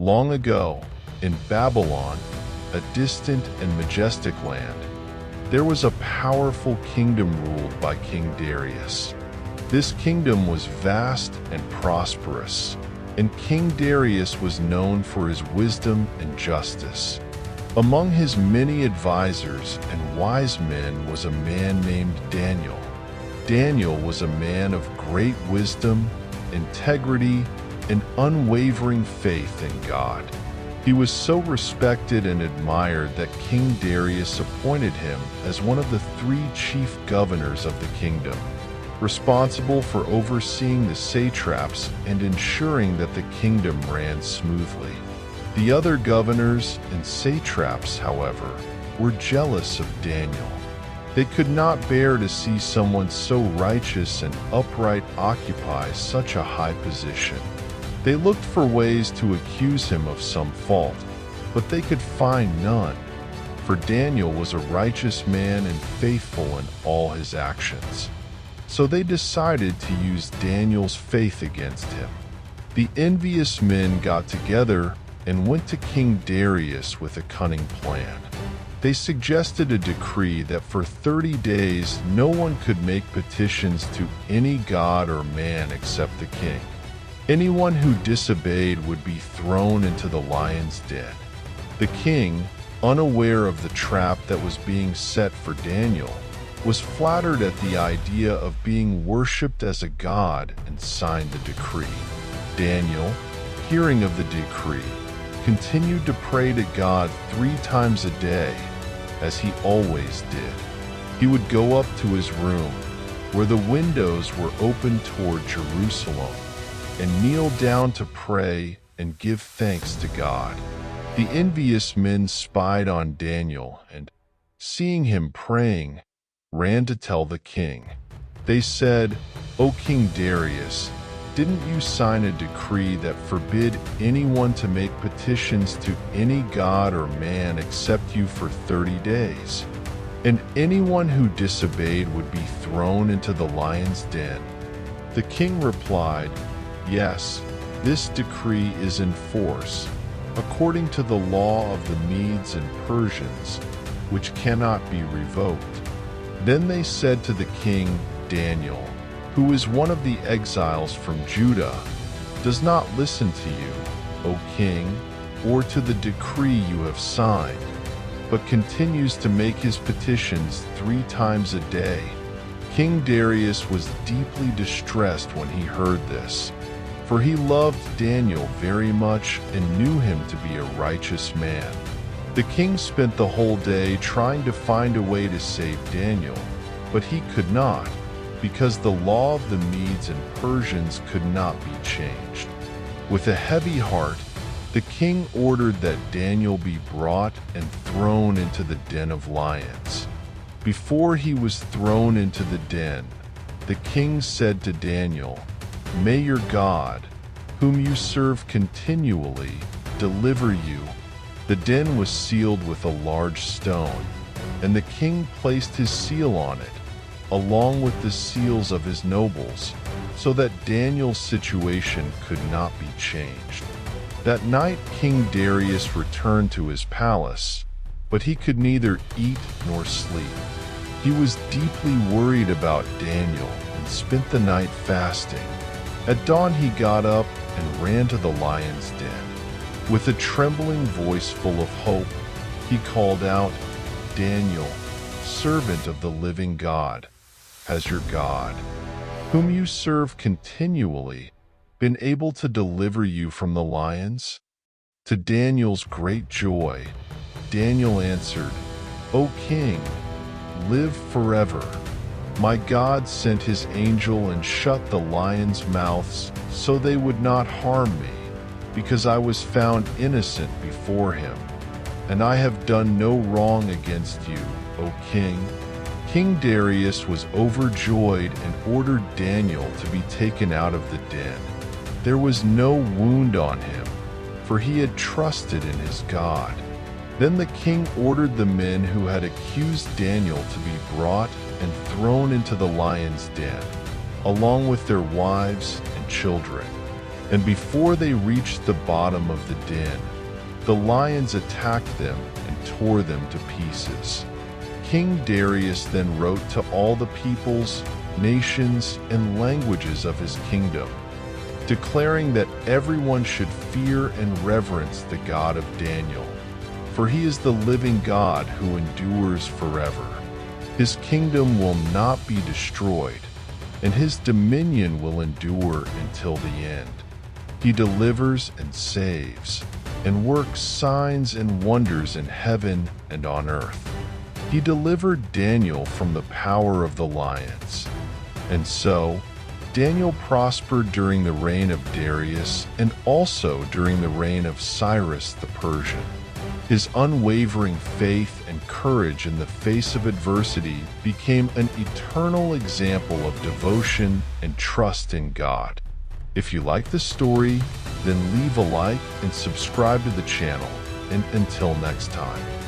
Long ago, in Babylon, a distant and majestic land, there was a powerful kingdom ruled by King Darius. This kingdom was vast and prosperous, and King Darius was known for his wisdom and justice. Among his many advisors and wise men was a man named Daniel. Daniel was a man of great wisdom, integrity, and unwavering faith in God. He was so respected and admired that King Darius appointed him as one of the 3 chief governors of the kingdom, responsible for overseeing the satraps and ensuring that the kingdom ran smoothly. The other governors and satraps, however, were jealous of Daniel. They could not bear to see someone so righteous and upright occupy such a high position. They looked for ways to accuse him of some fault, but they could find none, for Daniel was a righteous man and faithful in all his actions. So they decided to use Daniel's faith against him. The envious men got together and went to King Darius with a cunning plan. They suggested a decree that for 30 days no one could make petitions to any god or man except the king. Anyone who disobeyed would be thrown into the lion's den. The king, unaware of the trap that was being set for Daniel, was flattered at the idea of being worshipped as a god and signed the decree. Daniel, hearing of the decree, continued to pray to God 3 times a day, as he always did. He would go up to his room, where the windows were open toward Jerusalem, and kneel down to pray and give thanks to God. The envious men spied on Daniel and, seeing him praying, ran to tell the king. They said, "O King Darius, didn't you sign a decree that forbid anyone to make petitions to any god or man except you for 30 days? And anyone who disobeyed would be thrown into the lion's den?" The king replied, "Yes, this decree is in force, according to the law of the Medes and Persians, which cannot be revoked." Then they said to the king, "Daniel, who is one of the exiles from Judah, does not listen to you, O king, or to the decree you have signed, but continues to make his petitions 3 times a day." King Darius was deeply distressed when he heard this, for he loved Daniel very much and knew him to be a righteous man. The king spent the whole day trying to find a way to save Daniel, but he could not, because the law of the Medes and Persians could not be changed. With a heavy heart, the king ordered that Daniel be brought and thrown into the den of lions. Before he was thrown into the den, the king said to Daniel, "May your God, whom you serve continually, deliver you." The den was sealed with a large stone, and the king placed his seal on it, along with the seals of his nobles, so that Daniel's situation could not be changed. That night King Darius returned to his palace, but he could neither eat nor sleep. He was deeply worried about Daniel and spent the night fasting. At dawn he got up and ran to the lion's den. With a trembling voice full of hope, he called out, "Daniel, servant of the living God, has your God, whom you serve continually, been able to deliver you from the lions?" To Daniel's great joy, Daniel answered, "O king, live forever. My God sent his angel and shut the lions' mouths so they would not harm me, because I was found innocent before him, and I have done no wrong against you, O king." King Darius was overjoyed and ordered Daniel to be taken out of the den. There was no wound on him, for he had trusted in his God. Then the king ordered the men who had accused Daniel to be brought and thrown into the lion's den, along with their wives and children. And before they reached the bottom of the den, the lions attacked them and tore them to pieces. King Darius then wrote to all the peoples, nations, and languages of his kingdom, declaring that everyone should fear and reverence the God of Daniel, for he is the living God who endures forever. His kingdom will not be destroyed, and his dominion will endure until the end. He delivers and saves, and works signs and wonders in heaven and on earth. He delivered Daniel from the power of the lions. And so, Daniel prospered during the reign of Darius and also during the reign of Cyrus the Persian. His unwavering faith and courage in the face of adversity became an eternal example of devotion and trust in God. If you like the story, then leave a like and subscribe to the channel. And until next time.